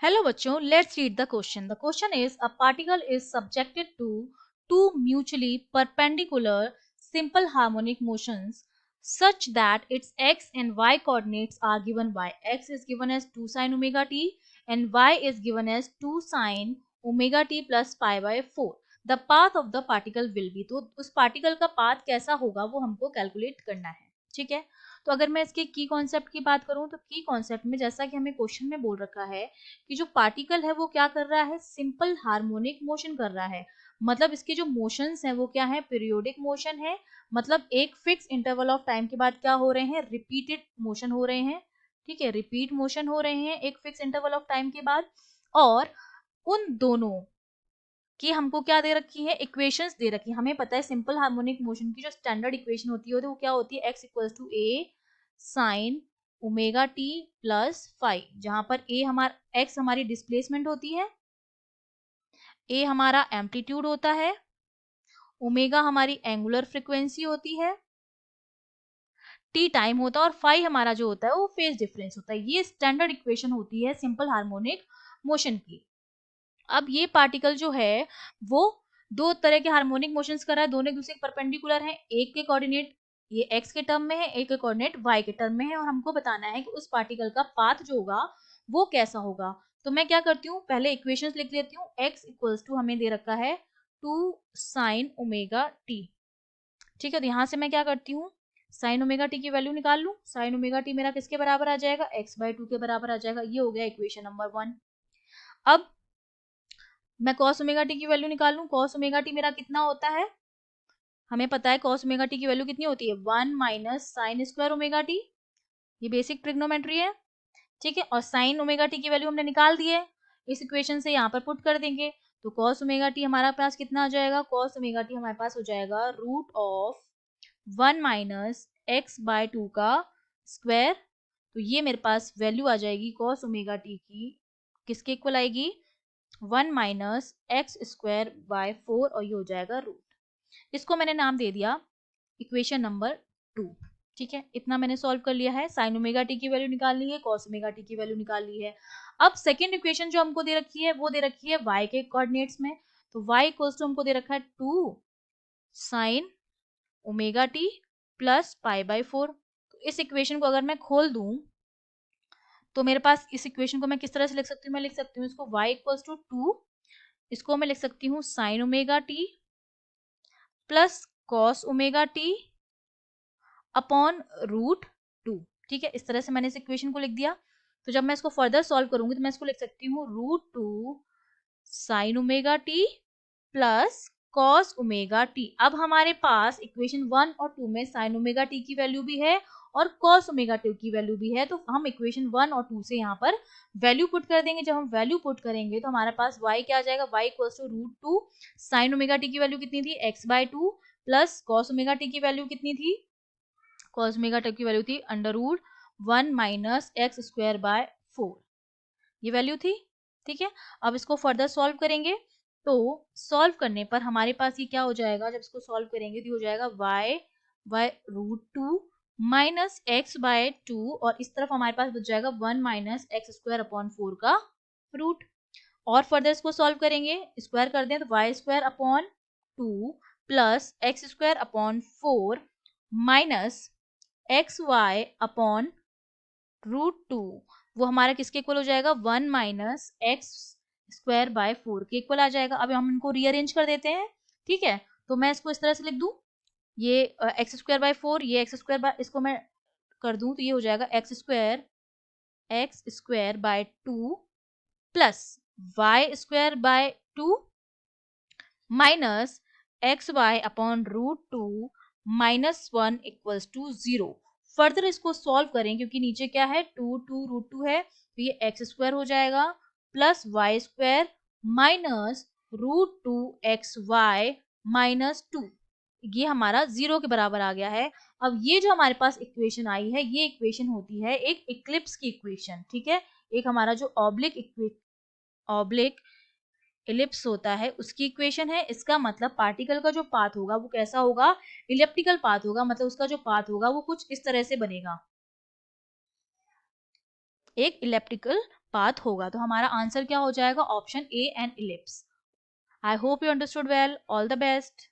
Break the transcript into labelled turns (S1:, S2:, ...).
S1: Hello बच्चों, let's read the question. The question is a particle is subjected to two mutually perpendicular simple harmonic motions such that its x and y coordinates are given by x is given as 2 sin omega t and y is given as 2 sin omega t plus pi by 4. The path of the particle will be, तो उस particle का path कैसा होगा वो हमको calculate करना है. ठीक है, तो अगर मैं इसके की कॉन्सेप्ट की बात करूं तो की कॉन्सेप्ट में जैसा कि हमें क्वेश्चन में बोल रखा है कि जो पार्टिकल है वो क्या कर रहा है, सिंपल हार्मोनिक मोशन कर रहा है. मतलब इसके जो मोशंस हैं वो क्या है, पीरियोडिक मोशन है. मतलब एक फिक्स इंटरवल ऑफ टाइम के बाद क्या हो रहे हैं, रिपीटेड मोशन हो रहे हैं. ठीक है, रिपीट मोशन हो रहे हैं एक फिक्स इंटरवल ऑफ टाइम के बाद. और उन दोनों की हमको क्या दे रखी है, इक्वेशंस दे रखी है. हमें पता है सिंपल हार्मोनिक मोशन की जो स्टैंडर्ड इक्वेशन होती है वो क्या होती है, x equals to A sine omega T plus five, जहां पर ए हमारा x हमारी डिस्प्लेसमेंट होती है, ए हमारा एम्पलीट्यूड होता है, ओमेगा हमारी एंगुलर फ्रीक्वेंसी होती है, टी टाइम होता है और फाइव हमारा जो होता है वो फेज डिफरेंस होता है. ये स्टैंडर्ड इक्वेशन होती है सिंपल हार्मोनिक मोशन की. अब ये पार्टिकल जो है वो दो तरह के हार्मोनिक मोशंस कर रहा है, दोनों एक दूसरे के परपेंडिकुलर हैं. एक के कोऑर्डिनेट ये x के टर्म में है, एक के कोऑर्डिनेट y के टर्म में है, और हमको बताना है कि उस पार्टिकल का पाथ जो होगा वो कैसा होगा. तो मैं क्या करती हूँ, पहले इक्वेशंस लिख लेती हूँ. x इक्वल्स टू हमें दे रखा है 2 साइन ओमेगा टी. ठीक है, तो यहाँ से मैं क्या करती हूँ, साइन ओमेगा टी की वैल्यू निकाल लूँ. साइन ओमेगा टी मेरा किसके बराबर आ जाएगा, x/2 के बराबर आ जाएगा. ये हो गया इक्वेशन नंबर 1. अब मैं cos ओमेगा टी की वैल्यू निकाल लूं. cos ओमेगा टी मेरा कितना होता है, हमें पता है cos ओमेगा टी की वैल्यू कितनी होती है, 1 minus sine square omega T. ये बेसिक ट्रिग्नोमेट्री है. ठीक है, और साइन ओमेगा टी की वैल्यू हमने निकाल दी है, इस इक्वेशन से यहाँ पर पुट कर देंगे. तो cos ओमेगा टी हमारे पास कितना आ जाएगा, cos ओमेगा टी हमारे पास हो जाएगा root of 1 minus X by 2 का स्क्वायर. तो ये मेरे पास वैल्यू आ जाएगी cos ओमेगा टी की, किसके इक्वल आएगी, 1 माइनस एक्स स्क्वायर बाय 4, और ये हो जाएगा रूट. इसको मैंने नाम दे दिया इक्वेशन नंबर 2. ठीक है, इतना मैंने सॉल्व कर लिया है. साइन ओमेगा टी की वैल्यू निकाल ली है, कॉस ओमेगा टी की वैल्यू निकाल ली है. अब सेकेंड इक्वेशन जो हमको दे रखी है वो दे रखी है y के कोऑर्डिनेट्स में. तो y इक्वल्स टू हमको दे रखा है 2 sine omega T plus pi by 4. तो इस इक्वेशन को अगर मैं खोल दूं तो मेरे पास इस इक्वेशन को मैं किस तरह से लिख सकती हूँ, मैं लिख सकती हूँ इसको y इक्वल्स टू 2, इसको मैं लिख सकती हूँ sine omega T plus cos omega T upon root 2. ठीक है, इस तरह से मैंने इस इक्वेशन को लिख दिया. तो जब मैं इसको फर्दर सॉल्व करूंगी तो मैं इसको लिख सकती हूँ root 2 sine omega T plus cos omega T. अब हमारे पास इक्वेशन 1 और 2 में साइन ओमेगा टी की वैल्यू भी है और कॉस ओमेगा टी की वैल्यू भी है. तो हम इक्वेशन 1 और 2 से यहाँ पर वैल्यू पुट कर देंगे. जब हम वैल्यू पुट करेंगे तो हमारे पास y क्या आ जाएगा, y equals to root 2 sine omega T की वैल्यू कितनी थी, x/2 plus cos omega T की वैल्यू कितनी थी, कॉस ओमेगा टी की वैल्यू थी under root 1 minus X square by 4. ये वैल्यू थी. ठीक है, अब इसको फर्दर सॉल्व करेंगे तो सॉल्व करने पर हमारे पास ये क्या हो जाएगा, जब इसको सॉल्व करेंगे तो हो जाएगा y by root 2 minus X by 2, और इस तरफ हमारे पास बच जाएगा 1 माइनस एक्स स्क्वायर अपॉन 4 का रूट. और फर्दर इसको सॉल्व करेंगे, स्क्वायर कर दें तो Y square upon 2 plus X square upon 4 minus X Y upon root 2, वो हमारा किसके इक्वल हो जाएगा, 1 माइनस एक्स स्क्वायर बाय 4 के इक्वल आ जाएगा. अब हम इनको रीअरेंज कर देते हैं. ठीक है, तो मैं इसको इस तरह से लिख दूं, ये एक्स स्क्वायर बाय 4, ये एक्स स्क्वायर बाय, इसको मैं कर दूं तो ये हो जाएगा X square by 2 plus Y square by 2 minus X Y upon root 2 minus 1 equals to 0. Further इसको सॉल्व करें क्योंकि नीचे क्या है, 2 रूट 2 है, तो ये एक्स स्क्वायर हो जाएगा plus Y square minus root 2 X Y minus 2. ये हमारा 0 के बराबर आ गया है. अब ये जो हमारे पास इक्वेशन आई है ये इक्वेशन होती है एक इक्लिप्स की इक्वेशन. ठीक है, एक हमारा जो ऑब्लिक इलिप्स होता है उसकी इक्वेशन है. इसका मतलब पार्टिकल का जो पाथ होगा वो कैसा होगा, इलिप्टिकल पाथ होगा. मतलब उसका जो पाथ होगा वो कुछ इस तरह से बनेगा, एक इलिप्टिकल पाथ होगा। तो हमारा आंसर क्या हो जाएगा? Option A N ellipse. I hope you understood well. All the best.